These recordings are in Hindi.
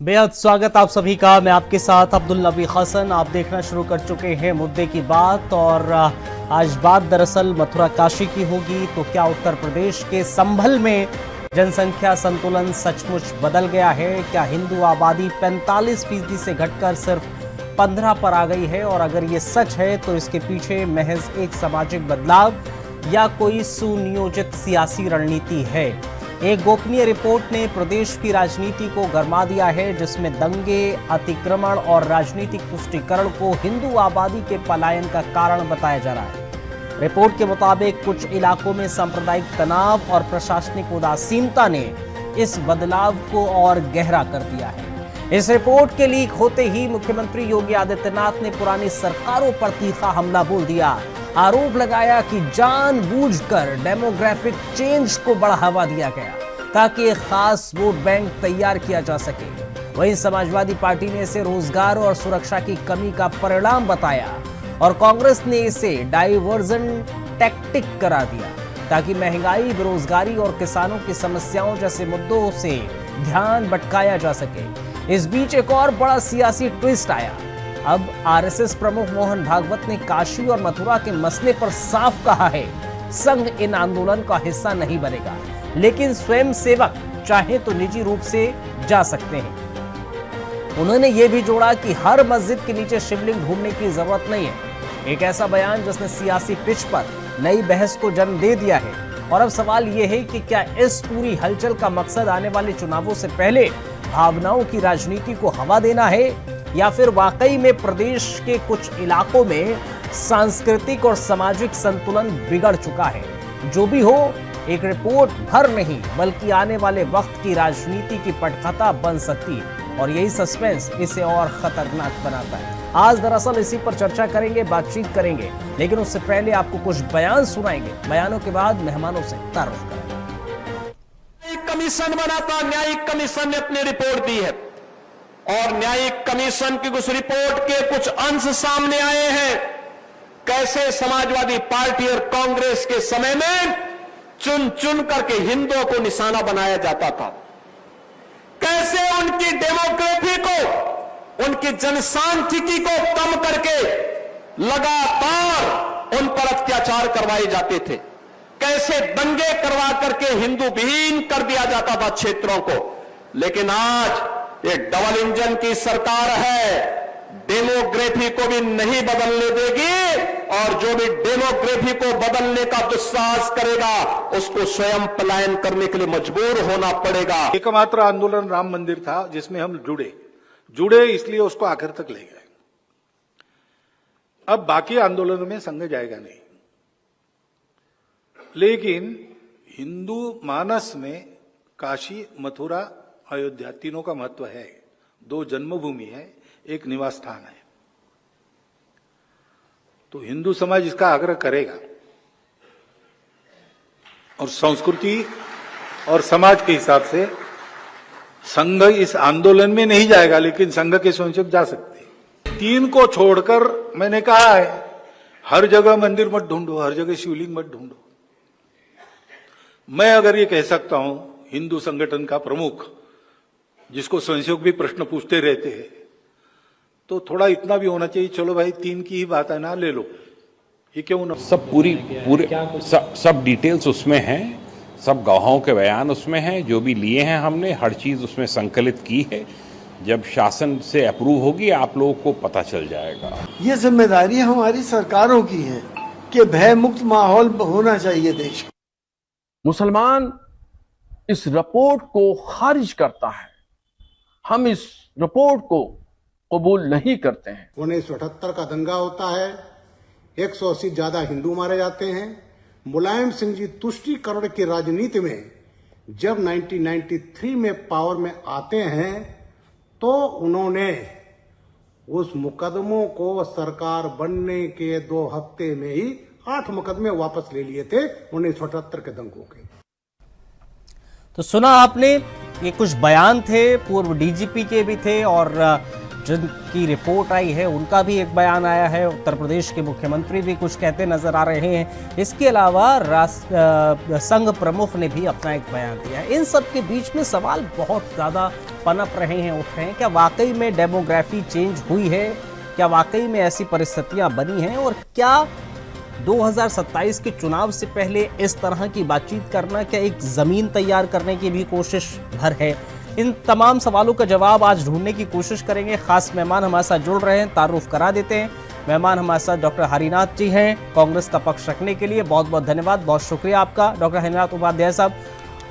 बेहद स्वागत आप सभी का। मैं आपके साथ अब्दुल नबी हसन। आप देखना शुरू कर चुके हैं मुद्दे की बात। और आज बात दरअसल मथुरा काशी की होगी। तो क्या उत्तर प्रदेश के संभल में जनसंख्या संतुलन सचमुच बदल गया है? क्या हिंदू आबादी 45% से घटकर सिर्फ 15 पर आ गई है? और अगर ये सच है तो इसके पीछे महज एक सामाजिक बदलाव या कोई सुनियोजित सियासी रणनीति है? एक गोपनीय रिपोर्ट ने प्रदेश की राजनीति को गरमा दिया है, जिसमें दंगे, अतिक्रमण और राजनीतिक तुष्टीकरण को हिंदू आबादी के पलायन का कारण बताया जा रहा है। रिपोर्ट के मुताबिक कुछ इलाकों में सांप्रदायिक तनाव और प्रशासनिक उदासीनता ने इस बदलाव को और गहरा कर दिया है। इस रिपोर्ट के लीक होते ही मुख्यमंत्री योगी आदित्यनाथ ने पुरानी सरकारों पर तीखा हमला बोल दिया। आरोप लगाया कि जानबूझकर डेमोग्राफिक चेंज को बढ़ावा दिया गया ताकि एक खास वोट बैंक तैयार किया जा सके। वहीं समाजवादी पार्टी ने इसे रोजगार और सुरक्षा की कमी का परिणाम बताया और कांग्रेस ने इसे डाइवर्जन टैक्टिक करार दिया ताकि महंगाई, बेरोजगारी और किसानों की समस्याओं जैसे मुद्दों से ध्यान भटकाया जा सके। इस बीच एक और बड़ा सियासी ट्विस्ट आया। अब आरएसएस प्रमुख मोहन भागवत ने काशी और मथुरा के मसले पर साफ कहा है, संघ इन आंदोलन का हिस्सा नहीं बनेगा, लेकिन स्वयं सेवक चाहे तो निजी रूप से जा सकते हैं। उन्होंने ये भी जोड़ा कि हर मस्जिद के नीचे शिवलिंग ढूंढने की जरूरत नहीं है। एक ऐसा बयान जिसने सियासी पिच पर नई बहस को जन्म दे दिया है। और अब सवाल यह है कि क्या इस पूरी हलचल का मकसद आने वाले चुनावों से पहले भावनाओं की राजनीति को हवा देना है, या फिर वाकई में प्रदेश के कुछ इलाकों में सांस्कृतिक और सामाजिक संतुलन बिगड़ चुका है? जो भी हो, एक रिपोर्ट भर नहीं बल्कि आने वाले वक्त की राजनीति की पटकथा बन सकती है और यही सस्पेंस इसे और खतरनाक बनाता है। आज दरअसल इसी पर चर्चा करेंगे, बातचीत करेंगे, लेकिन उससे पहले आपको कुछ बयान सुनाएंगे। बयानों के बाद मेहमानों से तारुफ करेंगे। कमीशन बना था, न्यायिक कमीशन ने अपनी रिपोर्ट दी है और न्यायिक कमीशन की उस रिपोर्ट के कुछ अंश सामने आए हैं। कैसे समाजवादी पार्टी और कांग्रेस के समय में चुन चुन करके हिंदुओं को निशाना बनाया जाता था, कैसे उनकी डेमोग्राफी को, उनकी जनसांख्यिकी को कम करके लगातार उन पर अत्याचार करवाए जाते थे, कैसे दंगे करवा करके हिंदू विहीन कर दिया जाता था क्षेत्रों को। लेकिन आज ये डबल इंजन की सरकार है, डेमोग्राफी को भी नहीं बदलने देगी और जो भी डेमोग्राफी को बदलने का दुस्साहस करेगा उसको स्वयं पलायन करने के लिए मजबूर होना पड़ेगा। एकमात्र आंदोलन राम मंदिर था जिसमें हम जुड़े इसलिए उसको आखिर तक ले गए। अब बाकी आंदोलनों में संघ जाएगा नहीं, लेकिन हिंदू मानस में काशी, मथुरा, अयोध्या तीनों का महत्व है। दो जन्मभूमि है, एक निवास स्थान है, तो हिंदू समाज इसका आग्रह करेगा और संस्कृति और समाज के हिसाब से संघ इस आंदोलन में नहीं जाएगा, लेकिन संघ के स्वयंसेवक जा सकते हैं। तीन को छोड़कर मैंने कहा है, हर जगह मंदिर मत ढूंढो, हर जगह शिवलिंग मत ढूंढो। मैं अगर ये कह सकता हूं, हिंदू संगठन का प्रमुख जिसको स्वयंसेवक भी प्रश्न पूछते रहते हैं, तो थोड़ा इतना भी होना चाहिए, चलो भाई तीन की ही बात है ना, ले लो, ये क्यों ना। सब डिटेल्स उसमें हैं, सब गवाहों के बयान उसमें हैं, जो भी लिए हैं हमने हर चीज उसमें संकलित की है। जब शासन से अप्रूव होगी आप लोगों को पता चल जाएगा। ये जिम्मेदारी हमारी सरकारों की है कि भय मुक्त माहौल होना चाहिए देश। मुसलमान इस रिपोर्ट को खारिज करता है, हम इस रिपोर्ट को कबूल नहीं करते हैं। 1978 का दंगा होता है, 180 ज्यादा हिंदू मारे जाते हैं। मुलायम सिंह जी तुष्टीकरण की राजनीति में जब 1993 में पावर में आते हैं तो उन्होंने उस मुकदमों को सरकार बनने के 2 हफ्ते में ही 8 मुकदमे वापस ले लिए थे 1978 के दंगों के। तो सुना आपने, ये कुछ बयान थे, पूर्व डीजीपी के भी थे और जिनकी रिपोर्ट आई है उनका भी एक बयान आया है। उत्तर प्रदेश के मुख्यमंत्री भी कुछ कहते नजर आ रहे हैं। इसके अलावा संघ प्रमुख ने भी अपना एक बयान दिया है। इन सब के बीच में सवाल बहुत ज्यादा पनप रहे हैं, उठ रहे हैं, क्या वाकई में डेमोग्राफी चेंज हुई है? क्या वाकई में ऐसी परिस्थितियां बनी हैं? और क्या 2027 के चुनाव से पहले इस तरह की बातचीत करना क्या एक जमीन तैयार करने की भी कोशिश भर है? इन तमाम सवालों का जवाब आज ढूंढने की कोशिश करेंगे। खास मेहमान हमारे साथ जुड़ रहे हैं, तारुफ करा देते हैं। मेहमान हमारे साथ डॉक्टर हरिनाथ जी हैं, कांग्रेस का पक्ष रखने के लिए बहुत बहुत धन्यवाद, बहुत शुक्रिया आपका डॉक्टर हरिनाथ उपाध्याय साहब।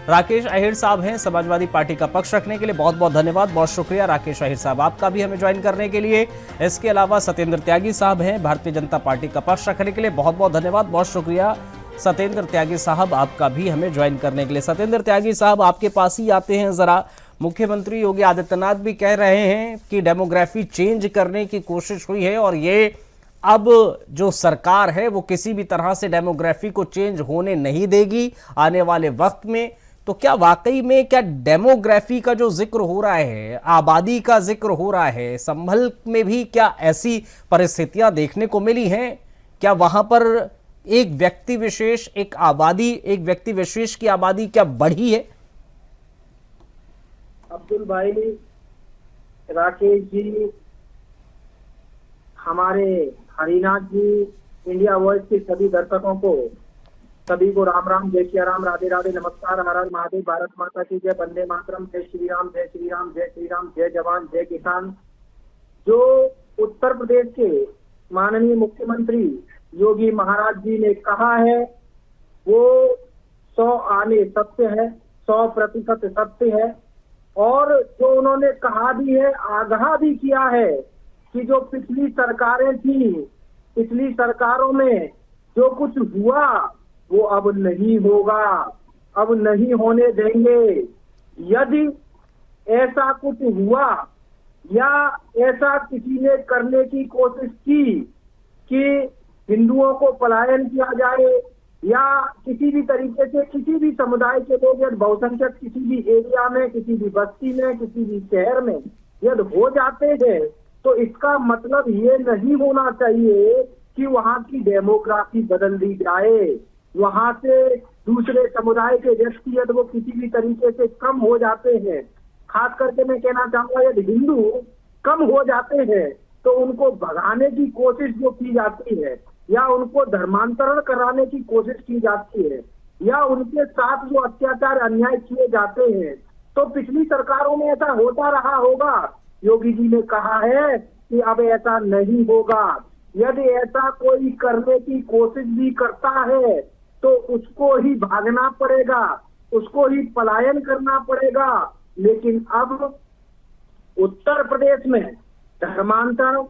राकेश अहिर साहब हैं, समाजवादी पार्टी का पक्ष रखने के लिए बहुत बहुत धन्यवाद, बहुत शुक्रिया राकेश अहिर साहब आपका भी हमें ज्वाइन करने के लिए। इसके अलावा सत्येंद्र त्यागी साहब हैं, भारतीय जनता पार्टी का पक्ष रखने के लिए बहुत बहुत धन्यवाद, बहुत शुक्रिया सत्येंद्र त्यागी साहब आपका भी हमें ज्वाइन करने के लिए। सत्येंद्र त्यागी साहब आपके पास ही आते हैं जरा। मुख्यमंत्री योगी आदित्यनाथ भी कह रहे हैं कि डेमोग्राफी चेंज करने की कोशिश हुई है और ये अब जो सरकार है वो किसी भी तरह से डेमोग्राफी को चेंज होने नहीं देगी आने वाले वक्त में। तो क्या वाकई में क्या डेमोग्राफी का जो जिक्र हो रहा है, आबादी का जिक्र हो रहा है, संभल में भी क्या ऐसी परिस्थितियां देखने को मिली हैं? क्या वहां पर एक व्यक्ति विशेष, एक व्यक्ति विशेष की आबादी क्या बढ़ी है? अब्दुल भाई, राकेश जी, हमारे हरिनाथ जी, इंडिया वॉइस के सभी दर्शकों को सभी को राम राम, जय श्री राम, राधे राधे, नमस्कार, हर हर महादेव, भारत माता की जय, वंदे मातरम, जय श्री राम, जय श्री राम, जय श्री राम, जय जवान, जय किसान। जो उत्तर प्रदेश के माननीय मुख्यमंत्री योगी महाराज जी ने कहा है वो 100 आने सत्य है, 100% सत्य है। और जो उन्होंने कहा भी है, आगाह भी किया है कि जो पिछली सरकारें थी, पिछली सरकारों में जो कुछ हुआ वो अब नहीं होगा, अब नहीं होने देंगे। यदि ऐसा कुछ हुआ या ऐसा किसी ने करने की कोशिश की कि हिंदुओं को पलायन किया जाए या किसी भी तरीके से किसी भी समुदाय के लोग यदि बहुसंख्यक किसी भी एरिया में, किसी भी बस्ती में, किसी भी शहर में यदि हो जाते हैं, तो इसका मतलब ये नहीं होना चाहिए कि वहां की डेमोग्राफी बदल दी जाए। वहां से दूसरे समुदाय के व्यक्ति यदि वो किसी भी तरीके से कम हो जाते हैं, खास करके मैं कहना चाहूंगा यदि हिंदू कम हो जाते हैं तो उनको भगाने की कोशिश जो की जाती है या उनको धर्मांतरण कराने की कोशिश की जाती है या उनके साथ जो अत्याचार अन्याय किए जाते हैं, तो पिछली सरकारों में ऐसा होता रहा होगा। योगी जी ने कहा है कि अब ऐसा नहीं होगा। यदि ऐसा कोई करने की कोशिश भी करता है तो उसको ही भागना पड़ेगा, उसको ही पलायन करना पड़ेगा। लेकिन अब उत्तर प्रदेश में धर्मांतरण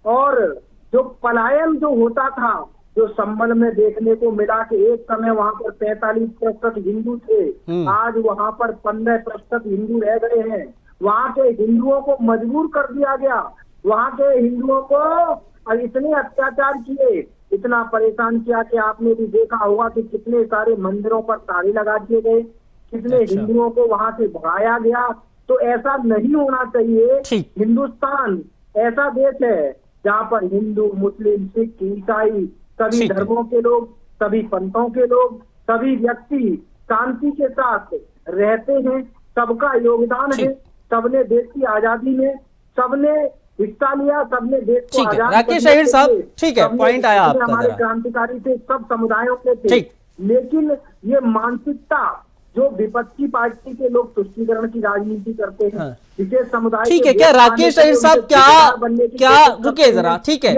और जो पलायन जो होता था, जो संबल में देखने को मिला कि एक समय वहां पर 45% हिंदू थे, आज वहां पर 15% हिंदू रह गए हैं। वहां के हिंदुओं को मजबूर कर दिया गया, वहां के हिंदुओं को इतने अत्याचार किए, इतना परेशान किया कि आपने भी देखा होगा कि कितने सारे मंदिरों पर ताले लगा दिए गए, कितने हिंदुओं को वहां से भगाया गया। तो ऐसा नहीं होना चाहिए। हिंदुस्तान ऐसा देश है जहाँ पर हिंदू, मुस्लिम, सिख, ईसाई, सभी धर्मों के लोग, सभी पंथों के लोग, सभी व्यक्ति शांति के साथ रहते हैं। सबका योगदान है, सबने देश की आजादी में सबने हिस्सा लिया, सबने देश को आजाद। राकेश अहिर साहब, ठीक है, पॉइंट आया आपका। हमारे क्रांतिकारी थे, सब समुदायों के थे, लेकिन ये मानसिकता जो विपक्षी पार्टी के लोग तुष्टीकरण की राजनीति करते हैं, विशेष समुदाय, ठीक है। क्या राकेश अहिर साहब क्या रुकिए जरा, ठीक है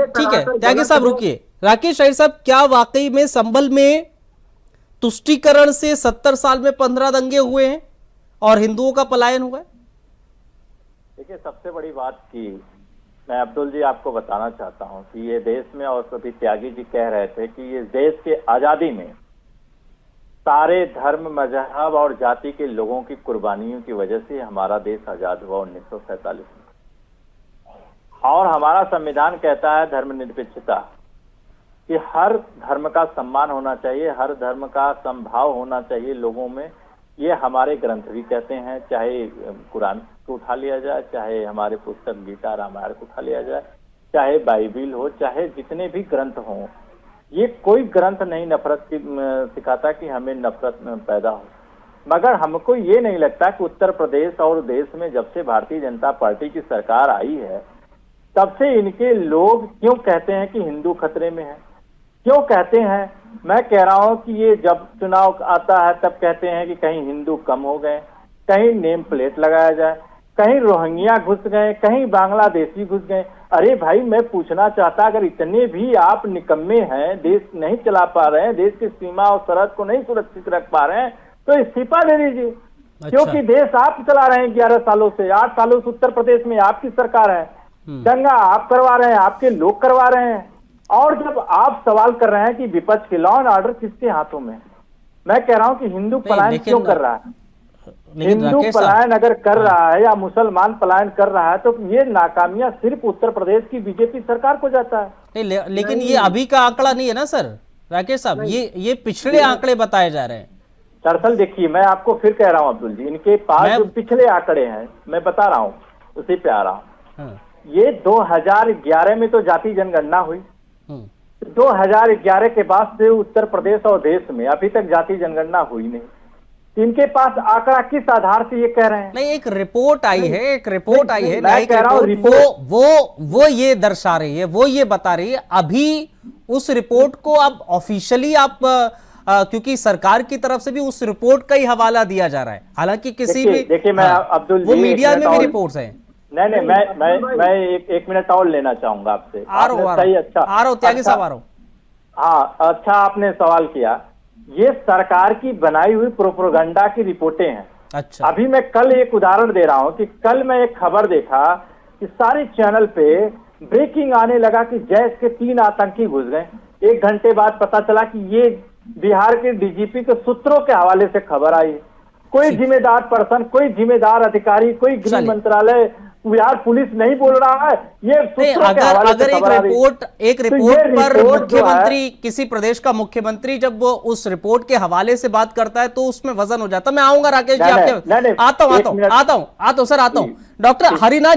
त्यागी साहब रुकिए। राकेश अहिर साहब, क्या वाकई में संभल में तुष्टीकरण से 70 साल में 15 दंगे हुए हैं और हिंदुओं का पलायन हुआ है? देखिए, सबसे बड़ी बात की मैं अब्दुल जी आपको बताना चाहता हूं कि ये देश में, और सभी त्यागी जी कह रहे थे कि ये देश के आजादी में सारे धर्म, मजहब और जाति के लोगों की कुर्बानियों की वजह से हमारा देश आजाद हुआ 1947 में। और हमारा संविधान कहता है धर्मनिरपेक्षता, कि हर धर्म का सम्मान होना चाहिए, हर धर्म का समभाव होना चाहिए लोगों में। ये हमारे ग्रंथ भी कहते हैं, चाहे कुरान को उठा लिया जाए, चाहे हमारे पुस्तक गीता रामायण को उठा लिया जाए, चाहे बाइबिल हो, चाहे जितने भी ग्रंथ हों, ये कोई ग्रंथ नहीं नफरत की सिखाता कि हमें नफरत पैदा हो। मगर हमको ये नहीं लगता कि उत्तर प्रदेश और देश में जब से भारतीय जनता पार्टी की सरकार आई है तब से इनके लोग क्यों कहते हैं कि हिंदू खतरे में है, क्यों कहते हैं। मैं कह रहा हूं कि ये जब चुनाव आता है तब कहते हैं कि कहीं हिंदू कम हो गए, कहीं नेम प्लेट लगाया जाए, कहीं रोहिंग्या घुस गए, कहीं बांग्लादेशी घुस गए। अरे भाई, मैं पूछना चाहता, अगर इतने भी आप निकम्मे हैं, देश नहीं चला पा रहे हैं, देश की सीमा और सरहद को नहीं सुरक्षित रख पा रहे हैं, तो इस्तीफा दे दीजिए। क्योंकि देश आप चला रहे हैं 11 सालों से, 8 सालों से उत्तर प्रदेश में आपकी सरकार है, दंगा आप करवा रहे हैं, आपके लोग करवा रहे हैं। और जब आप सवाल कर रहे हैं कि विपक्ष की लॉ एंड ऑर्डर किसके हाथों में, मैं कह रहा हूं कि हिंदू पलायन क्यों कर रहा है। हिंदू पलायन अगर कर रहा है या मुसलमान पलायन कर रहा है तो ये नाकामियां सिर्फ उत्तर प्रदेश की बीजेपी सरकार को जाता है। नहीं, लेकिन ये अभी का आंकड़ा नहीं है ना सर राकेश साहब, ये पिछले आंकड़े बताए जा रहे हैं। दरअसल देखिए, मैं आपको फिर कह रहा हूं अब्दुल जी, इनके पास जो पिछले आंकड़े हैं मैं बता रहा हूं, उसी पे आ रहा हूं। ये 2011 में तो जाति जनगणना हुई, 2011 के बाद से उत्तर प्रदेश और देश में अभी तक जाति जनगणना हुई नहीं। इनके पास आंकड़ा किस आधार से ये कह रहे हैं? नहीं, एक रिपोर्ट आई है, एक रिपोर्ट आई है, मैं कह रहा हूं रिपोर्ट वो ये दर्शा रही है, वो ये बता रही है। अभी उस रिपोर्ट को अब ऑफिशियली आप क्योंकि सरकार की तरफ से भी उस रिपोर्ट का ही हवाला दिया जा रहा है, हालांकि किसी भी देखिए मैं अब्दुल वो मीडिया में भी रिपोर्ट्स हैं। नहीं, मैं एक मिनट और लेना चाहूंगा आपसे। आ रहा हूं त्यागी साहब, आ रहा हूं। हाँ, अच्छा आपने सवाल किया। ये सरकार की बनाई हुई प्रोपेगेंडा की रिपोर्टें हैं। अच्छा, अभी मैं कल एक उदाहरण दे रहा हूं कि कल मैं एक खबर देखा कि सारे चैनल पे ब्रेकिंग आने लगा कि जैश के 3 आतंकी घुस गए। 1 घंटे बाद पता चला कि ये बिहार के डीजीपी के सूत्रों के हवाले से खबर आई। कोई जिम्मेदार पर्सन, कोई जिम्मेदार अधिकारी, कोई गृह मंत्रालय, बिहार पुलिस नहीं बोल रहा है, ये अगर एक रिपोर्ट पर मुख्यमंत्री, किसी प्रदेश का मुख्यमंत्री जब वो उस रिपोर्ट के हवाले से बात करता है तो उसमें वजन हो जाता है। मैं आऊंगा राकेश जी आपके, आता हूं। डॉक्टर हरिनाथ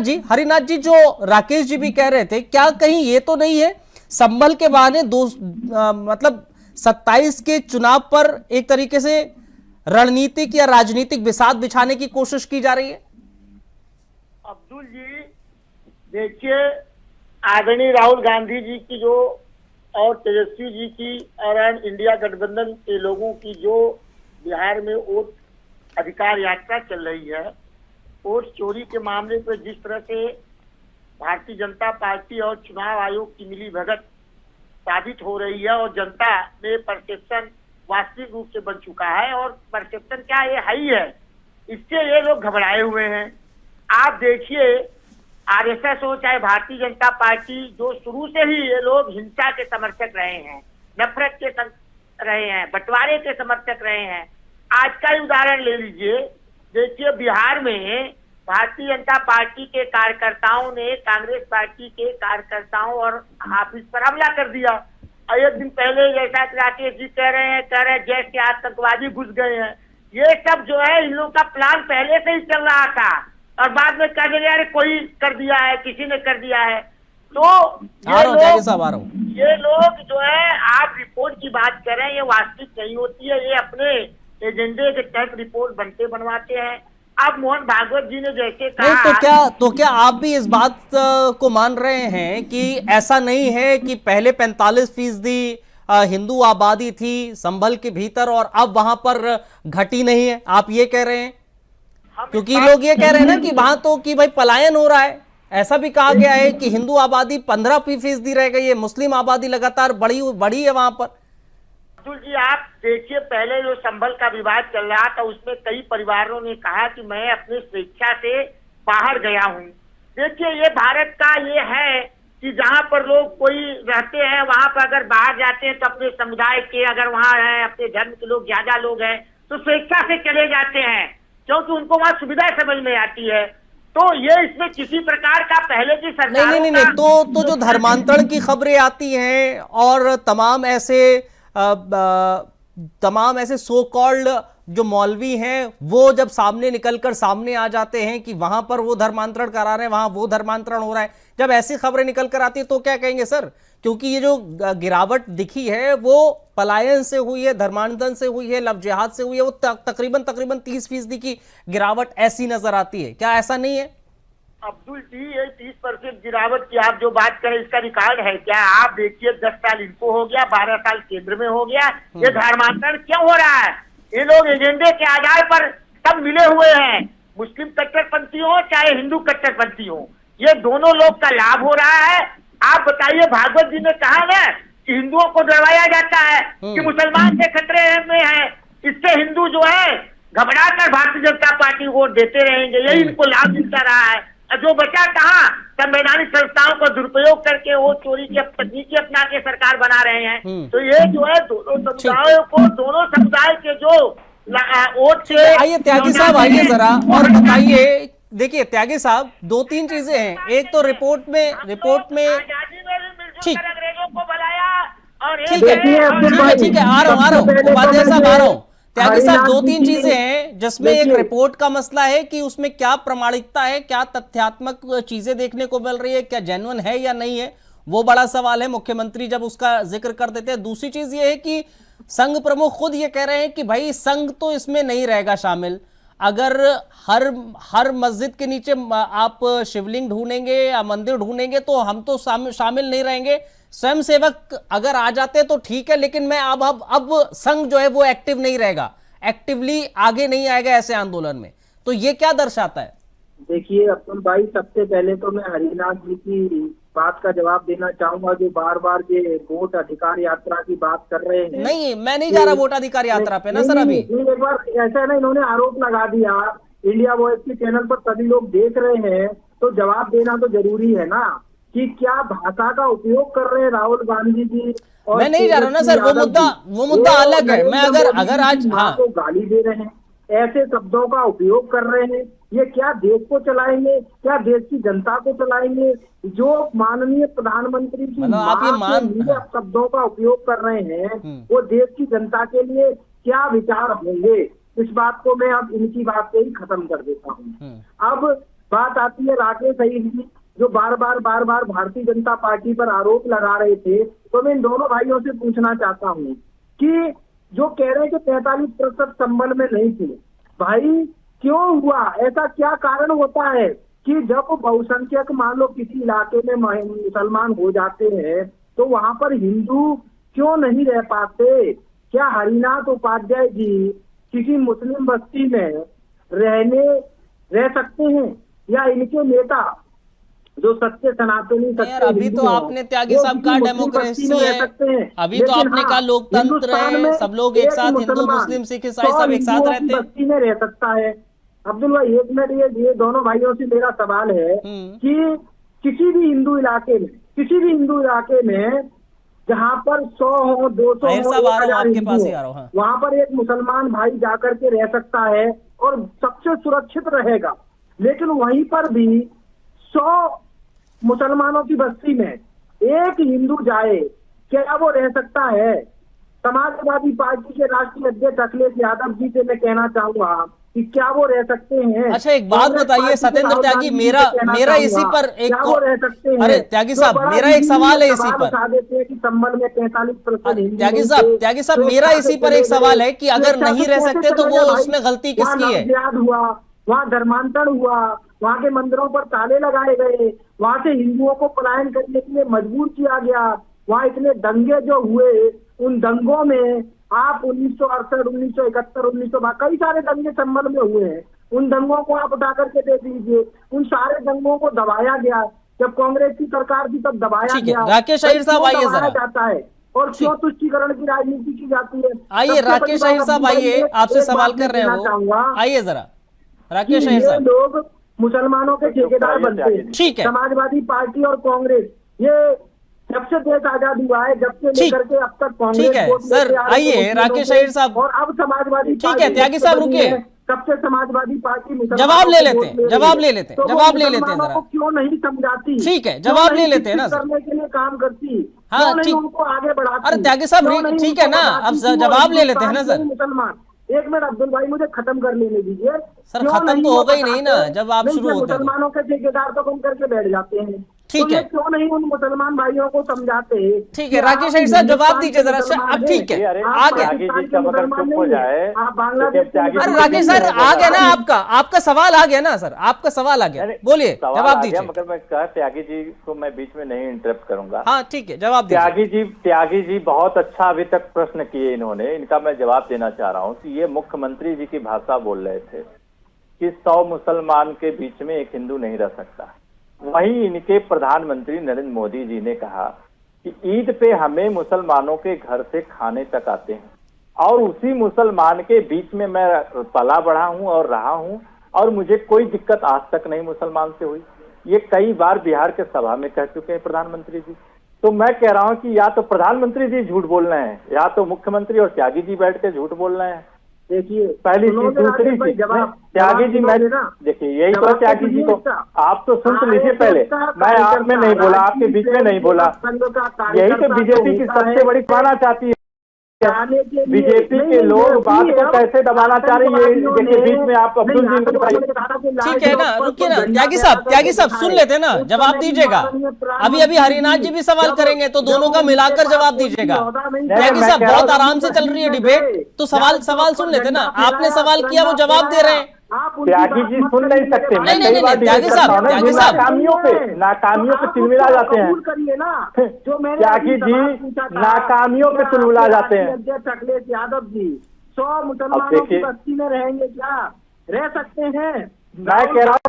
जी, जो राकेश जी भी कह रहे थे, क्या कहीं ये तो नहीं है संभल के बहाने मतलब 27 के चुनाव पर एक तरीके से रणनीतिक या राजनीतिक बिसात बिछाने की कोशिश की जा रही है? अब्दुल जी देखिए, आदरणीय राहुल गांधी जी की जो और तेजस्वी जी की और इंडिया गठबंधन के लोगों की जो बिहार में वोट अधिकार यात्रा चल रही है, वोट चोरी के मामले पर जिस तरह से भारतीय जनता पार्टी और चुनाव आयोग की मिलीभगत साबित हो रही है और जनता में परसेप्शन वास्तविक रूप से बन चुका है, और परसेप्शन क्या ये है ही है, इससे ये लोग घबराए हुए हैं। आप देखिए, आरएसएस हो चाहे भारतीय जनता पार्टी, जो शुरू से ही ये लोग हिंसा के समर्थक रहे हैं, नफरत के रहे हैं, बंटवारे के समर्थक रहे हैं। आज का ही उदाहरण ले लीजिए, देखिए बिहार में भारतीय जनता पार्टी के कार्यकर्ताओं ने कांग्रेस पार्टी के कार्यकर्ताओं और ऑफिस पर हमला कर दिया। और एक दिन पहले जैसा राकेश जी कह रहे हैं जैश के आतंकवादी घुस गए हैं। ये सब जो है इन लोगों का प्लान पहले से ही चल रहा था, और बाद में कह दिया अरे कोई कर दिया है, किसी ने कर दिया है। तो ये लोग जो है, आप रिपोर्ट की बात कर रहे हैं, ये वास्तविक नहीं होती है, ये अपने एजेंडे के तहत रिपोर्ट बनवाते हैं। अब मोहन भागवत जी ने जैसे कहा, तो क्या आप भी इस बात को मान रहे हैं कि ऐसा नहीं है कि पहले 45% हिंदू आबादी थी संभल के भीतर और अब वहां पर घटी नहीं है, आप ये कह रहे हैं? क्योंकि लोग ये कह रहे हैं ना कि वहां तो कि भाई पलायन हो रहा है, ऐसा भी कहा गया है कि हिंदू आबादी 15% रह गई है, मुस्लिम आबादी लगातार बढ़ी है वहां पर। अब्दुल जी आप देखिए, पहले जो संभल का विवाद चल रहा था उसमें कई परिवारों ने कहा कि मैं अपनी स्वेच्छा से बाहर गया हूँ। देखिए, ये भारत का ये है कि जहाँ पर लोग कोई रहते हैं वहां पर अगर बाहर जाते हैं तो अपने समुदाय के, अगर वहाँ है अपने धर्म के लोग, ज्यादा लोग हैं तो स्वेच्छा से चले जाते हैं, क्योंकि उनको वहां सुविधा समझ में आती है। तो ये इसमें किसी प्रकार का पहले की सरकार नहीं, तो जो धर्मांतरण की खबरें आती हैं और तमाम ऐसे सो कॉल्ड जो मौलवी हैं वो जब सामने निकलकर सामने आ जाते हैं कि वहां पर वो धर्मांतरण करा रहे हैं, वहां वो धर्मांतरण हो रहा है, जब ऐसी खबरें निकल कर आती है तो क्या कहेंगे सर? क्योंकि ये जो गिरावट दिखी है वो पलायन से हुई है, धर्मांतरण से हुई है, लव जिहाद से हुई है, वो तकरीबन 30% की गिरावट ऐसी नजर आती है। क्या ऐसा नहीं है अब्दुल जी? ये 30% गिरावट की आप जो बात करें, इसका रिकॉर्ड है क्या? आप देखिए 10 साल इनको हो गया, 12 साल केंद्र में हो गया, ये धर्मांतरण क्यों हो रहा है? ये लोग एजेंडे के आधार पर सब मिले हुए हैं, मुस्लिम कट्टरपंथी हो चाहे हिंदू कट्टरपंथी हो, ये दोनों लोग का लाभ हो रहा है। आप बताइए, भागवत जी ने कहा ना कि हिंदुओं को डरवाया जाता है कि मुसलमान के खतरे में है, इससे हिंदू जो है घबरा कर भारतीय जनता पार्टी को वोट देते रहेंगे, यही इनको लाभ मिलता रहा है। जो बचा कहाँ, संवैधानिक संस्थाओं का दुरुपयोग करके वो चोरी की तकनीकी अपना के सरकार बना रहे हैं। तो ये जो है दोनों समुदायों को, दोनों समुदाय के जो वोट से, आइए त्यागी साहब, आइए जरा और बताइए। देखिए त्यागी साहब, 2-3 चीजें हैं। एक तो रिपोर्ट में आजादी में भी मिलजुल कर अंग्रेजों को बुलाया, और ठीक है, आ रहा हूँ उपाध्याय साहब, आ रहा हूँ। त्यागी साहब, 2-3 चीजें हैं जिसमें एक रिपोर्ट का मसला है कि उसमें क्या प्रामाणिकता है, क्या तथ्यात्मक चीजें देखने को मिल रही है, क्या जेन्युइन है या नहीं है, वो बड़ा सवाल है। मुख्यमंत्री जब उसका जिक्र कर देते हैं। दूसरी चीज ये है कि संघ प्रमुख खुद ये कह रहे हैं कि भाई संघ तो इसमें नहीं रहेगा शामिल। अगर हर मस्जिद के नीचे आप शिवलिंग ढूंढेंगे या मंदिर ढूंढेंगे तो हम तो शामिल नहीं रहेंगे। स्वयं सेवक अगर आ जाते तो ठीक है, लेकिन मैं अब संघ जो है वो एक्टिव नहीं रहेगा, एक्टिवली आगे नहीं आएगा ऐसे आंदोलन में। तो ये क्या दर्शाता है? देखिए अब्दुल भाई, सबसे पहले तो मैं हरिनाथ जी की बात का जवाब देना चाहूंगा, जो बार बार ये वोट अधिकार यात्रा की बात कर रहे हैं। नहीं, मैं नहीं जा रहा वोट अधिकार यात्रा पे ना सर। अभी एक बार ऐसा है ना, इन्होंने आरोप लगा दिया, इंडिया वॉइस के चैनल पर सभी लोग देख रहे हैं, तो जवाब देना तो जरूरी है ना कि क्या भाषा का उपयोग कर रहे हैं राहुल गांधी जी। और मैं नहीं जा रहा ना सर, वो मुद्दा अलग है। मैं अगर आज को गाली दे रहे हैं, ऐसे शब्दों का उपयोग कर रहे हैं, ये क्या देश को चलाएंगे, क्या देश की जनता को चलाएंगे? जो माननीय प्रधानमंत्री की शब्दों का उपयोग कर रहे हैं, वो देश की जनता के लिए क्या विचार होंगे? इस बात को मैं अब इनकी बात से ही खत्म कर देता हूँ। अब बात आती है राकेश अहीर जी, जो बार बार भारतीय जनता पार्टी पर आरोप लगा रहे थे। तो मैं इन दोनों भाइयों से पूछना चाहता हूँ कि जो कह रहे हैं कि 43% संबल में नहीं थे, भाई क्यों हुआ? ऐसा क्या कारण होता है कि जब बहुसंख्यक मान लो किसी इलाके में मुसलमान हो जाते हैं तो वहां पर हिंदू क्यों नहीं रह पाते? क्या हरिनाथ उपाध्याय जी किसी मुस्लिम बस्ती में रह सकते हैं, या इनके नेता जो सत्य सनातनी सत्य अभी तो आपने त्यागी साहब का डेमोक्रेसी है, अभी तो आपने कहा लोकतंत्र है, सब लोग एक साथ, हिंदू मुस्लिम सिख ईसाई सब एक साथ रहते हैं, बस्ती में रह सकता है। अब्दुल भाई एक मिनट, ये दोनों भाइयों से मेरा सवाल है कि किसी भी हिंदू इलाके में जहाँ पर 100 हो 200 हो, वहाँ पर एक मुसलमान भाई जाकर के रह सकता है और सबसे सुरक्षित रहेगा। लेकिन वहीं पर भी 100 मुसलमानों की बस्ती में एक हिंदू जाए, क्या वो रह सकता है? समाजवादी पार्टी के राष्ट्रीय अध्यक्ष अखिलेश यादव जी से मैं कहना चाहूंगा कि क्या वो रह सकते हैं? अच्छा एक बात बताइए सत्येंद्र त्यागी, मेरा इसी पर एक वो रह सकते हैं? अरे त्यागी साहब मेरा एक सवाल है इसी पर, कि संबल में 43% त्यागी साहब मेरा इसी पर एक सवाल है कि अगर नहीं रह सकते तो वो उसमें गलती किसकी है? हुआ, वहाँ धर्मांतरण हुआ, वहाँ के मंदिरों पर ताले लगाए गए, वहाँ से हिंदुओं को पलायन करने के लिए मजबूर किया गया, वहाँ इतने दंगे जो हुए, उन दंगों में आप 1968, 1971, 1900 कई सारे दंगे संबल में हुए हैं, उन दंगों को आप उठा करके दे दीजिए। उन सारे दंगों को दबाया गया, जब कांग्रेस की सरकार थी तब दबाया गया। राकेश अहीर साहब आइए जरा, जाता है और क्यों तुष्टीकरण की राजनीति की जाती है? आइए राकेश अहीर साहब आइए, आपसे सवाल कर रहे हैं, आइए जरा राकेश अहीर साहब। लोग मुसलमानों के ठेकेदार बनते हैं, ठीक है। समाजवादी पार्टी और कांग्रेस, ये जब से देश आजाद हुआ है, जब से लेकर के अब तक कांग्रेस, ठीक है सर, आइए राकेश अहीर साहब, और अब समाजवादी, ठीक है त्यागी साहब रुकिए, सबसे समाजवादी पार्टी जवाब ले लेते हैं जरा, क्यों नहीं समझाती? ठीक है जवाब ले लेते हैं ना, करने के लिए काम करती, हाँ ठीक, उनको आगे बढ़ाती। अरे त्यागी साहब ठीक है ना, अब जवाब ले लेते हैं ना सर। मुसलमान एक मिनट अब्दुल भाई, मुझे खत्म कर लेने दीजिए। सर खत्म तो होगा ही नहीं ना जब आप शुरू होते हैं। मुसलमानों के ठेकेदार तो कम करके बैठ जाते हैं, ठीक तो है, क्यों नहीं उन मुसलमान भाइयों को समझाते हैं? ठीक है राकेश शहीद साहब जवाब दीजिए जरा। अब ठीक है, अरे आ गया। त्यागी जी जब अगर चुप हो जाए, आप बांग्लादेश तो त्यागी अरे जी राकेश सर आ गया ना, आपका सवाल आ गया ना सर, आपका सवाल आ गया, बोलिए जवाब दीजिए। मगर मैं कहा त्यागी जी को मैं बीच में नहीं इंटरप्ट करूंगा। हाँ ठीक है, जवाब दीजिए। त्यागी जी बहुत अच्छा अभी तक प्रश्न किए इन्होंने, इनका मैं जवाब देना चाह रहा हूँ कि ये मुख्यमंत्री जी की भाषा बोल रहे थे कि 100 मुसलमान के बीच में एक हिंदू नहीं रह सकता। वहीं इनके प्रधानमंत्री नरेंद्र मोदी जी ने कहा कि ईद पे हमें मुसलमानों के घर से खाने तक आते हैं, और उसी मुसलमान के बीच में मैं पला बढ़ा हूं और रहा हूं, और मुझे कोई दिक्कत आज तक नहीं मुसलमान से हुई। ये कई बार बिहार के सभा में कह चुके हैं प्रधानमंत्री जी। तो मैं कह रहा हूं कि या तो प्रधानमंत्री जी झूठ बोल रहे हैं, या तो मुख्यमंत्री और त्यागी जी बैठ के झूठ बोल रहे हैं। देखिए पहली चीज। दूसरी चीज, त्यागी जी मैं देखिए यही तो त्यागी जी को आप तो सुन तो लीजिए पहले, मैं आप में नहीं बोला, आपके बीच में नहीं बोला। यही तो बीजेपी की सबसे बड़ी पाना चाहती है। बीजेपी के लोग बात को कैसे दबाना चाह रहे हैं, ये देखिए बीच में आप अब्दुल जी को बताइए। ठीक है ना, रुकिए ना त्यागी साहब सुन लेते ना, जवाब दीजिएगा। अभी हरिनाथ जी भी सवाल करेंगे तो दोनों का मिलाकर जवाब दीजिएगा। त्यागी साहब बहुत आराम से चल रही है डिबेट, तो सवाल सुन लेते ना। आपने सवाल किया, वो जवाब दे रहे हैं। त्यागी जी सुन नहीं सकते। नहीं त्यागी साहब नाकामियों पे तिलमिला जाते हैं। त्यागी जी नाकामियों पे तिलमिला जाते हैं। अखिलेश यादव जी 100 मुसलमानों की बस्ती में रहेंगे क्या? रह सकते हैं? मैं कह रहा हूँ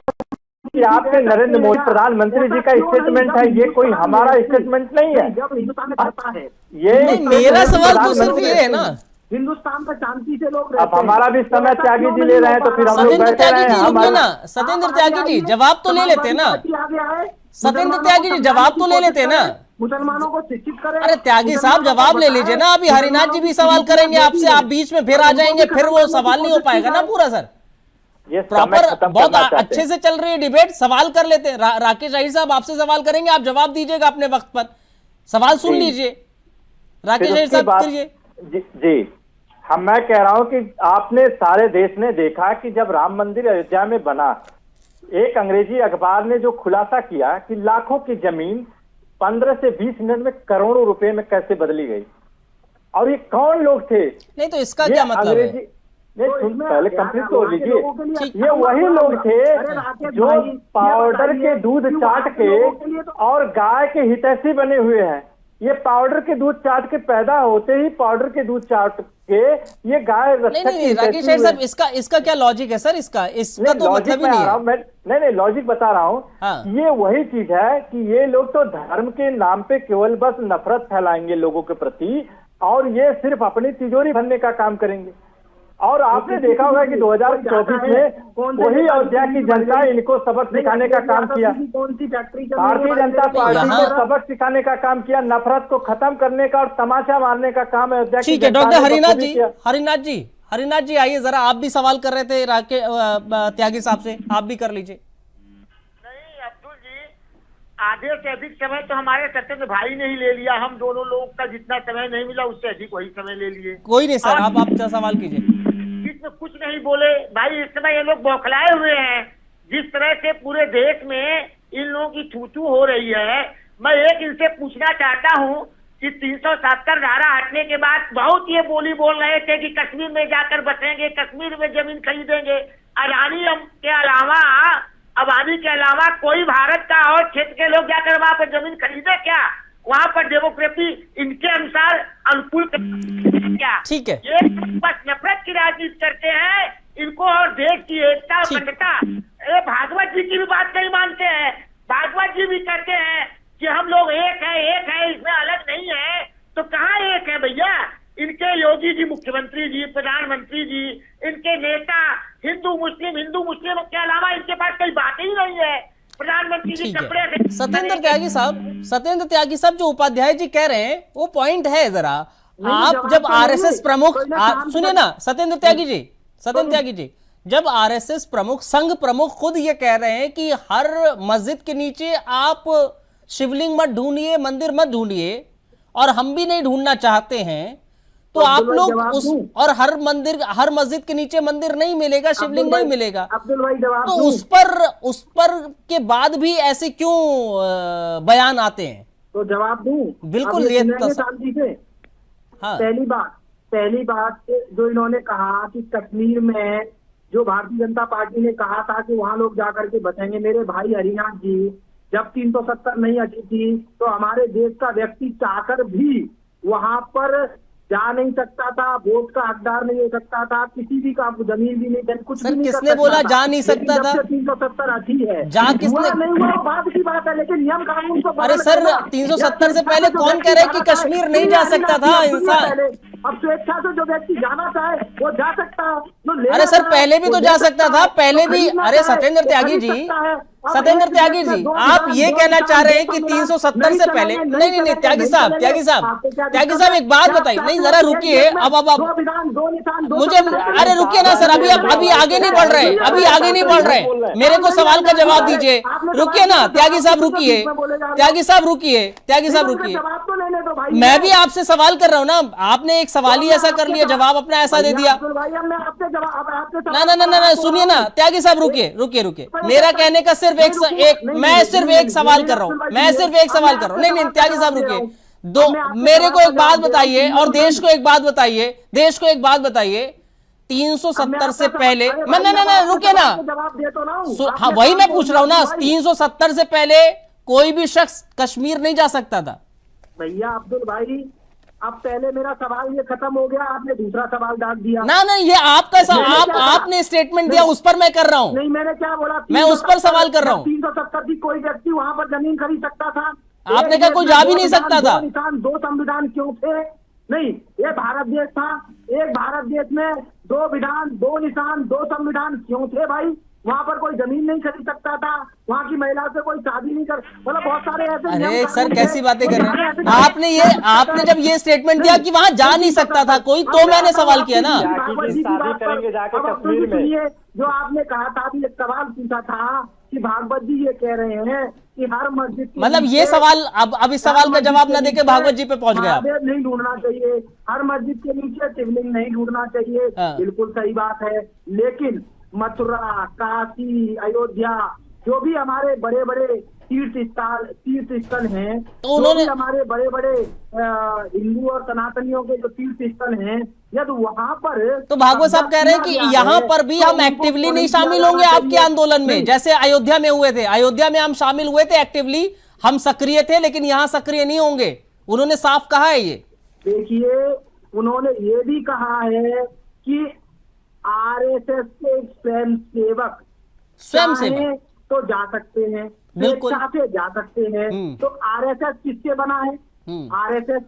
कि आपके नरेंद्र मोदी प्रधानमंत्री जी का स्टेटमेंट है, ये कोई हमारा स्टेटमेंट नहीं है। जब हिंदुस्तान में रहता है, ये मेरा सवाल तो सिर्फ ये है ना, हिंदुस्तान में शांति से लोग अब हमारा भी समय त्यागी जी ले रहे हैं, तो फिर हम लोग बैठे रहे हैं। सत्येंद्र त्यागी जी जवाब तो ले लेते ना। सत्येंद्र त्यागी जी जवाब तो ले लेते ना। मुसलमानों को शिक्षित करें। अरे त्यागी साहब जवाब ले लीजिए ना। अभी हरिनाथ जी भी सवाल करेंगे आपसे, आप बीच में फिर आ जाएंगे, फिर वो सवाल नहीं हो पाएगा ना पूरा सर। ये प्रॉपर बहुत अच्छे से चल रही है डिबेट, सवाल कर लेते हैं। राकेश शहीद साहब आपसे सवाल करेंगे, आप जवाब दीजिएगा अपने वक्त पर। सवाल सुन लीजिए, राकेश शहीद साहब करिए। जी मैं कह रहा हूं कि आपने सारे देश ने देखा कि जब राम मंदिर अयोध्या में बना, एक अंग्रेजी अखबार ने जो खुलासा किया कि लाखों की जमीन 15 से 20 मिनट में करोड़ों रुपए में कैसे बदली गई, और ये कौन लोग थे? नहीं तो इसका क्या मतलब है? पहले कंप्लीट तो लीजिए। ये वही लोग थे जो पाउडर के दूध चाट के और गाय के हितैषी बने हुए हैं। ये पाउडर के दूध चाट के पैदा होते ही पाउडर के दूध चाट के ये गाय नहीं राकेश साहब इसका क्या लॉजिक है सर? इसका तो मतलब ही नहीं है। नहीं लॉजिक बता रहा हूँ। हाँ। ये वही चीज है कि ये लोग तो धर्म के नाम पे केवल बस नफरत फैलाएंगे लोगों के प्रति, और ये सिर्फ अपनी तिजोरी भरने का काम करेंगे। और आपने देखा होगा कि 2024 में वही अयोध्या की जनता इनको सबक सिखाने का काम किया। भारतीय जनता पार्टी को सबक सिखाने का काम किया, नफरत को खत्म करने का और तमाचा मारने का काम अयोध्या की। ठीक है डॉक्टर हरिनाथ जी आइए जरा, आप भी सवाल कर रहे थे त्यागी साहब से, आप भी कर लीजिए। नहीं अब्दुल जी, आधे से अधिक समय तो हमारे सत्येंद्र भाई ने ही ले लिया। हम दोनों लोग का जितना समय नहीं मिला उससे अधिक वही समय ले लिए। कोई नहीं सर, आप सवाल कीजिए। में कुछ नहीं बोले भाई। इस समय ये लोग बौखलाए हुए हैं। जिस तरह से पूरे देश में इन लोगों की थू हो रही है, मैं एक इनसे पूछना चाहता हूं कि 370 धारा हटने के बाद बहुत ये बोली बोल रहे थे कि कश्मीर में जाकर बसेंगे, कश्मीर में जमीन खरीदेंगे। अडानी के अलावा कोई भारत का और क्षेत्र के लोग जाकर वहां पर जमीन खरीदे क्या? वहां पर डेमोक्रेसी इनके अनुसार अनुकूल क्या? ठीक है, ये बस नफरत की राजनीति करते हैं। इनको और देश की एकता और अखंडता, भागवत जी की भी बात नहीं मानते हैं। भागवत जी भी कहते हैं कि हम लोग एक है, इसमें अलग नहीं है। तो कहाँ एक है भैया? इनके योगी जी, मुख्यमंत्री जी, प्रधानमंत्री जी, इनके नेता हिंदू मुस्लिम के अलावा इनके पास कोई बात ही नहीं है। प्रधानमंत्री जी कपड़े। सत्येंद्र त्यागी साहब जो उपाध्याय जी कह रहे हैं वो पॉइंट है जरा। आप जब आरएसएस प्रमुख, सुनिए ना सत्येंद्र त्यागी जी, जब आरएसएस प्रमुख, संघ प्रमुख खुद ये कह रहे हैं कि हर मस्जिद के नीचे आप शिवलिंग मत ढूंढिए, मंदिर मत ढूंढिए, और हम भी नहीं ढूंढना चाहते हैं, तो आप अब्दुल भाई लोग जवाब उस दूं? और हर मस्जिद के नीचे मंदिर नहीं मिलेगा, शिवलिंग अब्दुल नहीं भाई- मिलेगा, अब्दुल भाई जवाब तो दूं? उस पर के बाद भी ऐसे क्यों बयान आते हैं? तो जवाब दूं? बिल्कुल, अब ये सुनेंगे शांति से। हाँ पहली बात जो इन्होंने कहा कि कश्मीर में जो भारतीय जनता पार्टी ने कहा था कि वहां लोग जाकर के बचेंगे, मेरे भाई हरिनाथ जी, जब 370 नहीं अटी थी तो हमारे देश का व्यक्ति चाहकर भी वहां पर जा नहीं सकता था, वोट का हकदार नहीं हो सकता था, किसी भी का जमीन भी नहीं, कुछ सर, भी नहीं कर किसने सकता बोला था। जा नहीं सकता लेकिन था? जब से 370 अटी है, जा किसने- हुआ नहीं हुआ वो बात की बात है, लेकिन नियम कानून को अरे पालन सर, करना। 370 से जब पहले जो कौन व्यक्ति कह रहा है कि जाना कश्मीर चाहे, नहीं जा सकता था सुनिए इंसान? पहले, अब स्वेच्छा से जो व्यक्ति जाना चाहे वो जा सकता है, जो लेना अरे सर, चाहे, पहले भी वो तो ले जा सकता सकता था, है, पहले जो भी। खरीदना अरे चाहे, सत्येंद्र वो त्यागी खरीद जी, सकता है। अब सत्येंद्र एक त्यागी मिनट जी, में दो आप विधान, ये दो कहना विधान, चाह रहे हैं दो कि संविधान, 370 से नहीं पहले चलेंगे, नहीं, त्यागी साहब, आपको क्या त्यागी दिक्कत साहब, है? एक बात क्या बताइए, नहीं चाहते जरा हैं? रुकिए, एक में अब दो विधान, दो निशान, दो मुझे, संविधान, अरे रुकिए ना सर, अभी आगे नहीं बढ़ रहे, अभी आगे नहीं बढ़ रहे, मेरे को सवाल का जवाब दीजिए। रुकिए ना त्यागी साहब, रुकिए, त्यागी साहब रुकिए, त्यागी साहब रुकिए, जवाब तो लेने दो भाई। मैं भी आपसे सवाल कर रहा हूँ ना, आपने एक सवाल ही ऐसा कर लिया, जवाब अपना ऐसा दे दिया। अब्दुल भाई, अब मैं आपसे जवाब, अब आपसे ना ना ना ना ना, सुनिए ना त्यागी साहब, रुकिए रुकिए रुकिए, मेरा कहने का सिर्फ मैं सिर्फ एक सवाल कर रहा हूँ, मैं सिर्फ एक सवाल कर रहा हूँ। नहीं त्यागी साहब रुकिए, दो, मेरे को एक बात बताइए और देश को एक बात बताइए, 370 से पहले, ना रुकिए ना, जवाब दे तो ना। हाँ वही मैं पूछ रहा हूँ ना, 370 से पहले कोई भी शख्स कश्मीर नहीं जा सकता था। भैया अब्दुल भाई, अब पहले मेरा सवाल ये खत्म हो गया, आपने दूसरा सवाल डाल दिया। ना ये आपका आपने स्टेटमेंट दिया, उस पर मैं कर रहा हूँ। नहीं, मैंने क्या बोला? मैं उस पर सवाल कर रहा हूँ। 370 की कोई व्यक्ति वहां पर जमीन खरीद सकता था? आपने कहा कोई जा भी नहीं सकता था। दो निशान, दो संविधान क्यों थे? नहीं, ये भारत देश था, एक भारत देश में दो विधान, दो निशान, दो संविधान क्यों थे भाई? वहां पर कोई जमीन नहीं खरीद सकता था, वहां की महिला से कोई शादी नहीं कर, मतलब बहुत सारे ऐसे अरे नियम सर, कानून कैसी थे। बातें कर रहे हैं ऐसे- आपने जब ये स्टेटमेंट दिया कि वहां जा नहीं सकता था कोई, तो मैंने सवाल किया ना। भागवत जी की बात पर- अब आप सुनिए, जो आपने कहा था, अभी एक सवाल पूछा था कि भागवत जी ये कह रहे हैं कि हर मस्जिद के मतलब ये नीचे- सवाल, अब इस सवाल का जवाब ना देके भागवत जी पे पहुंच गया आप। महादेव नहीं ढूंढना चाहिए, हर मस्जिद के नीचे शिवलिंग नहीं ढूंढना चाहिए, हाँ। बिल्कुल सही बात है। लेकिन मथुरा, काशी, अयोध्या, जो भी हमारे बड़े बड़े तीर्थ स्थल हैं, तो उन्होंने- जो भी हमारे बड़े बड़े हिंदू और सनातनियों के जो तीर्थ स्थल हैं, यदि वहां पर तो भागवत साहब कह रहे हैं कि यहाँ पर भी हम एक्टिवली नहीं शामिल होंगे आपके आंदोलन में, जैसे अयोध्या में हुए थे। अयोध्या में हम शामिल हुए थे, एक्टिवली हम सक्रिय थे, लेकिन यहाँ सक्रिय नहीं होंगे, उन्होंने साफ कहा है ये। देखिए, उन्होंने ये भी कहा है कि आरएसएस के स्वयंसेवक चाहें तो जा सकते हैं, बिल्कुल। स्वेच्छा से जा सकते हैं। तो आरएसएस किससे बना है? आरएसएस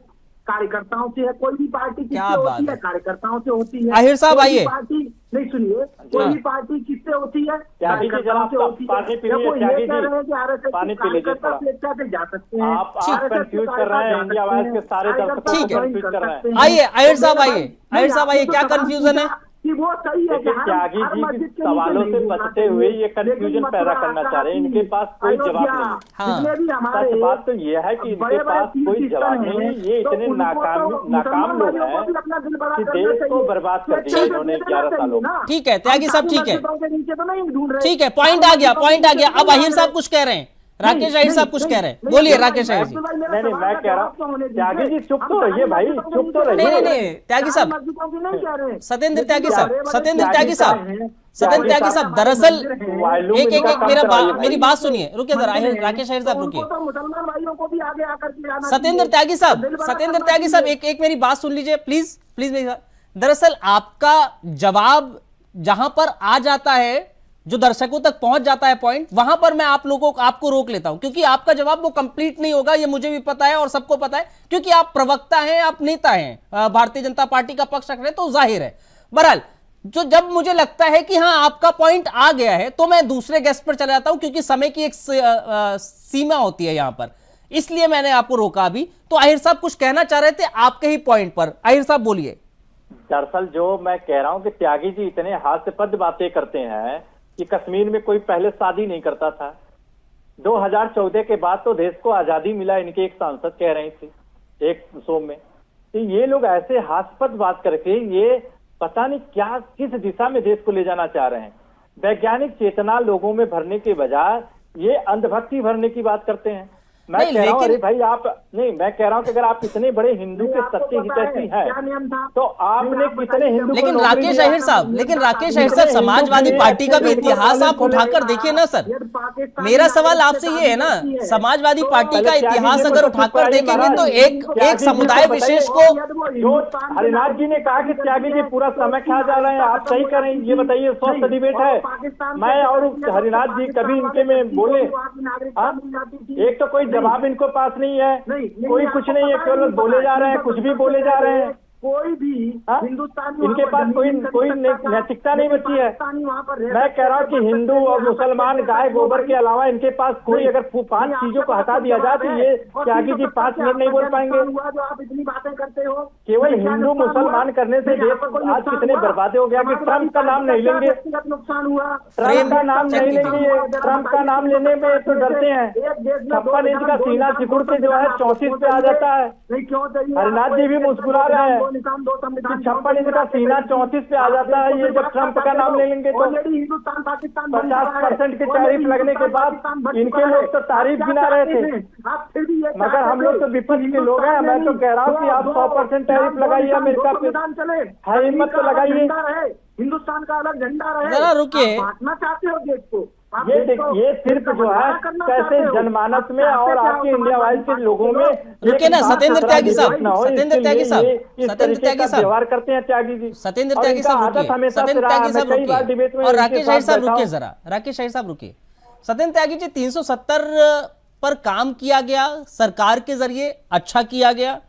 कार्यकर्ताओं से है। कोई भी पार्टी किससे होती है? कार्यकर्ताओं से होती है। आहिर साहब कोई भी आइए। पार्टी नहीं, सुनिए, कोई भी पार्टी किससे होती है? कार्यकर्ताओं से होती है। पानी पी जब लीजिए, वो ये त्यागी कह जी, रहे हैं कि आरएसएस पानी के पी लीजिए कार्यकर्ता थोड़ा। स्वेच्छा से जा सकते हैं, आप RSS कंफ्यूज के कर रहे हैं, कार्यकर्ता इंडिया जा आवाज सकते के सारे हैं, दर्शकों को कार्यकर्ता ज्वाइन कंफ्यूज कर रहे हैं। सकते हैं। आइए, आहिर साहब तो आइए, आहिर साहब आइए, क्या कंफ्यूजन है? कि वो सही है कि देखिए, त्यागी हर जी मस्जिद के के नीचे सवालों नहीं से ढूंढना बचते हुए चाहिए। ये कंफ्यूजन लेकिन पैदा मथुरा, करना चाह रहे हैं, इनके पास कोई जवाब अयोध्या, नहीं। जितने भी हमारे सच बात तो ये है कि इनके बड़े-बड़े पास कोई तीर्थ जवाब स्थल नहीं है। हैं, ये तो इतने उनको तो नाकाम मुसलमान लोग भाइयों को हैं भी अपना दिल बड़ा कि करना देश को चाहिए। बर्बाद कर दिया इन्होंने 11 सालों में। ठीक है त्यागी साहब, ठीक है, मस्जिदों के नीचे तो नहीं ढूंढ रहे। ठीक है, पॉइंट आ गया, पॉइंट आ गया। अब अहिर साहब कुछ कह रहे हैं, राकेश अहिर साहब कुछ कह रहे हैं, बोलिए राकेश अहिर जी। नहीं, मैं कह रहा हूँ, त्यागी जी चुप तो रहिए भाई, चुप तो रहिए। नहीं त्यागी साहब, मस्जिदों की नहीं कह रहे। सत्येंद्र त्यागी साहब, सत्येंद्र त्यागी त्यागी साहब, दरअसल वॉल्यूम एक इनका कम कराइए भाई। मेरी बात सुनिए, रुकिए जरा, राकेश अहिर साहब रुकिए। तो मुसलमान भाइयों को भी आगे आकर के आना सत्येंद्र त्यागी साहब, एक मेरी बात सुन लीजिए प्लीज, मेरी बात। दरअसल आपका जवाब जहां पर आ जाता है, जो दर्शकों तक पहुंच जाता है पॉइंट, वहां पर मैं आपको रोक लेता हूं, क्योंकि आपका जवाब वो कंप्लीट नहीं होगा, ये मुझे भी पता है और सबको पता है, क्योंकि आप प्रवक्ता हैं, आप नेता हैं, भारतीय जनता पार्टी का पक्ष रख रहे हैं, तो जाहिर है। बहरहाल, जब मुझे लगता है कि हाँ आपका पॉइंट आ गया है, तो मैं दूसरे गेस्ट पर चला जाता हूं, क्योंकि समय की एक सीमा होती है यहां पर, इसलिए मैंने आपको रोका अभी। तो आहिर साहब कुछ कहना चाह रहे थे आपके ही पॉइंट पर, आहिर साहब बोलिए। दरअसल जो मैं कह रहा हूं कि त्यागी जी इतने हास्यास्पद बातें करते हैं कि कश्मीर में कोई पहले शादी नहीं करता था। 2014 के बाद तो देश को आजादी मिला, इनके एक सांसद कह रहे थे एक शो में। कि ये लोग ऐसे हास्यास्पद बात करके ये पता नहीं क्या किस दिशा में देश को ले जाना चाह रहे हैं। वैज्ञानिक चेतना लोगों में भरने के बजाय ये अंधभक्ति भरने की बात करते हैं। मैं कह रहा हूँ अरे भाई आप नहीं, मैं कह रहा हूँ कि अगर आप इतने बड़े हिंदू के सत्य हितैषी हैं तो आपने कितने हिंदू लेकिन राकेश अहिर साहब समाजवादी पार्टी का भी इतिहास आप उठाकर देखिए ना सर। मेरा सवाल आपसे ये है ना, समाजवादी पार्टी का इतिहास अगर उठाकर देखेंगे तो एक समुदाय विशेष को जो हरिनाथ जी ने कहा कि त्यागी जी पूरा समय खा जा रहे हैं, आप सही करें, ये बताइए स्वस्थ डिबेट है। मैं और हरिनाथ जी कभी इनके में बोले? एक तो कोई जवाब इनको पास नहीं है, कोई कुछ नहीं है, केवल बोले जा रहे हैं, कुछ भी बोले जा रहे हैं। कोई भी हिंदुस्तानी इनके पास कोई नैतिकता नहीं बची है। मैं कह रहा हूँ कि हिंदू और मुसलमान गाय गोबर के अलावा इनके पास कोई अगर 5 चीजों को हटा दिया जाए तो ये त्यागी जी 5 मिनट नहीं बोल पाएंगे। जो आप इतनी बातें करते हो, केवल हिंदू मुसलमान करने से देश आज कितने बर्बाद हो गया कि ट्रम्प का नाम नहीं लेंगे, नुकसान हुआ, ट्रम्प का नाम नहीं लेंगे, ट्रम्प का नाम लेने में तो डरते हैं। 56 इंच का सीना सिकुड़ के जो है 34 पे आ जाता है। हरिनाथ जी भी मुस्कुरा रहे हैं, 56 इंच का सीना 34 पे आ जाता है। ये जब ट्रम्प का नाम ले लेंगे तो 50% की टैरिफ लगने के बाद इनके लोग तो तारीफ गिना रहे थे, मगर हम लोग तो विपक्ष के लोग हैं। मैं तो कह रहा हूँ कि आप 100% टैरिफ लगाइए अमेरिका पे, है हिम्मत तो लगाइए। हिंदुस्तान का अलग झंडा रहे। जरा रुकिए, बांटना चाहते हो देश को? ये सिर्फ जो है कैसे जनमानस में और आपके इंडिया वाइज के लोगों में रुके ना सत्येंद्र त्यागी साहब, व्यवहार करते हैं त्यागी जी, सत्येंद्र त्यागी साहब रुकिए, और राकेश अहिर साहब रुकिए जरा, राकेश अहिर साहब रुकिए। सत्येंद्र त्यागी जी 370 पर काम किया गया सरकार के जरिए, अच्छा किया गया,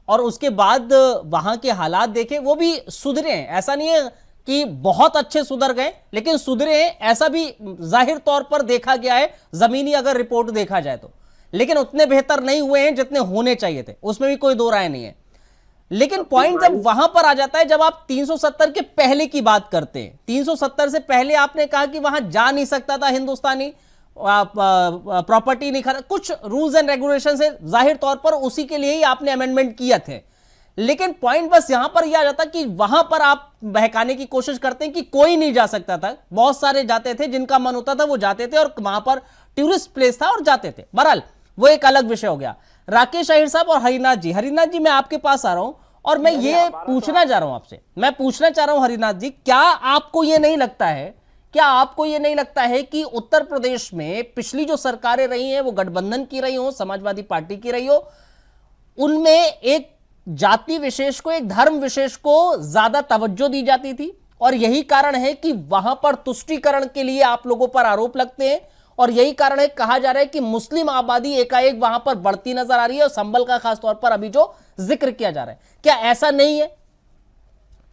और उसके बाद वहां के हालात देखे वो भी सुधरे हैं। ऐसा नहीं है कि बहुत अच्छे सुधर गए, लेकिन सुधरे हैं ऐसा भी जाहिर तौर पर देखा गया है जमीनी अगर रिपोर्ट देखा जाए तो। लेकिन उतने बेहतर नहीं हुए हैं जितने होने चाहिए थे, उसमें भी कोई दो राय नहीं है। लेकिन पॉइंट जब वहां पर आ जाता है जब आप 370 के पहले की बात करते हैं, 370 से पहले आपने कहा कि वहां जा नहीं सकता था हिंदुस्तानी, प्रॉपर्टी नहीं खरीद, कुछ रूल्स एंड रेगुलेशन से जाहिर तौर पर उसी के लिए ही आपने अमेंडमेंट किया थे। लेकिन पॉइंट बस यहां पर यह आ जाता कि वहां पर आप बहकाने की कोशिश करते हैं कि कोई नहीं जा सकता था, बहुत सारे जाते थे, जिनका मन होता था वो जाते थे, और वहां पर टूरिस्ट प्लेस था और जाते थे। बहरहाल वो एक अलग विषय हो गया। राकेश अहिर साहब और हरिनाथ जी, मैं आपके पास आ रहा हूं और मैं ये पूछना चाह रहा हूं आपसे, मैं पूछना चाह रहा हूं हरिनाथ जी, क्या आपको ये नहीं लगता है कि उत्तर प्रदेश में पिछली जो सरकारें रही हैं वो गठबंधन की रही हो, समाजवादी पार्टी की रही हो, उनमें एक जाति विशेष को, एक धर्म विशेष को ज्यादा तवज्जो दी जाती थी, और यही कारण है कि वहां पर तुष्टीकरण के लिए आप लोगों पर आरोप लगते हैं, और यही कारण है कहा जा रहा है कि मुस्लिम आबादी एकाएक वहां पर बढ़ती नजर आ रही है, और संभल का खासतौर पर अभी जो जिक्र किया जा रहा है, क्या ऐसा नहीं है?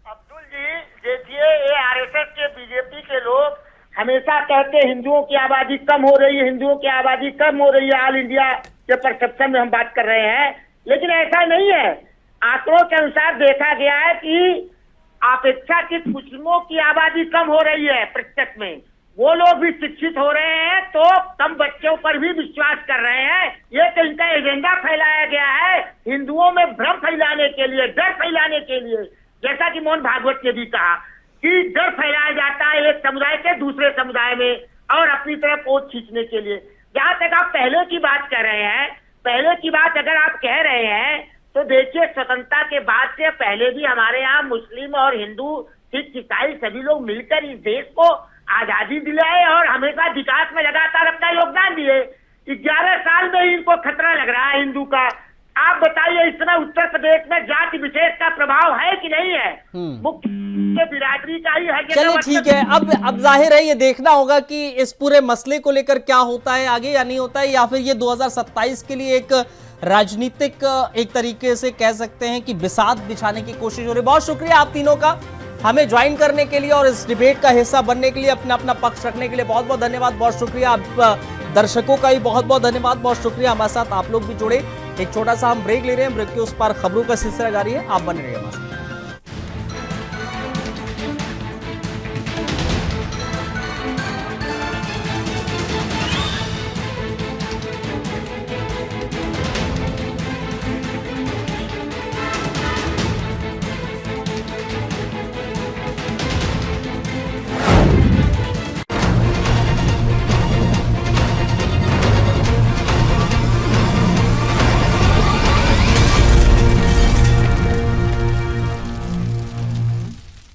अब्दुल जी देखिए, ये आरएसएस के बीजेपी के लोग हमेशा कहते हैं हिंदुओं की आबादी कम हो रही है, हिंदुओं की आबादी कम हो रही है, ऑल इंडिया के परसेप्शन में हम बात कर रहे हैं, लेकिन ऐसा नहीं है। आंकड़ों के अनुसार देखा गया है कि अपेक्षाकृत मुस्लिमों की आबादी कम हो रही है प्रत्यक्ष में, वो लोग भी शिक्षित हो रहे हैं तो कम बच्चों पर भी विश्वास कर रहे हैं। ये तो इनका एजेंडा फैलाया गया है हिंदुओं में भ्रम फैलाने के लिए, डर फैलाने के लिए, जैसा कि मोहन भागवत ने भी कहा कि डर फैलाया जाता है एक समुदाय से दूसरे समुदाय में और अपनी तरफ वोट खींचने के लिए। जहां तक आप पहले की बात कर रहे हैं, पहले की बात अगर आप कह रहे हैं तो देखिए, स्वतंत्रता के बाद से पहले भी हमारे यहाँ मुस्लिम और हिंदू, सिख, ईसाई सभी लोग मिलकर इस देश को आजादी दिलाए और हमेशा विकास में लगातार अपना योगदान दिए। 11 साल में इनको खतरा लग रहा है हिंदू का। आप बताइए, इस समय उत्तर प्रदेश में जाति विशेष का प्रभाव है कि नहीं है? मुख्य बिरादरी का ही है। चलिए ठीक है, अब जाहिर है ये देखना होगा कि इस पूरे मसले को लेकर क्या होता है आगे या नहीं होता है, या फिर ये 2027 के लिए एक राजनीतिक एक तरीके से कह सकते हैं कि बिसात बिछाने की कोशिश हो रही है। बहुत शुक्रिया आप तीनों का हमें ज्वाइन करने के लिए और इस डिबेट का हिस्सा बनने के लिए, अपना पक्ष रखने के लिए बहुत बहुत धन्यवाद। बहुत शुक्रिया आप दर्शकों का भी बहुत बहुत धन्यवाद, बहुत शुक्रिया हमारे साथ आप लोग भी जुड़े। एक छोटा सा हम ब्रेक ले रहे हैं, ब्रेक के उस पार खबरों का सिलसिला जारी है, आप बने रहिए हमारे साथ।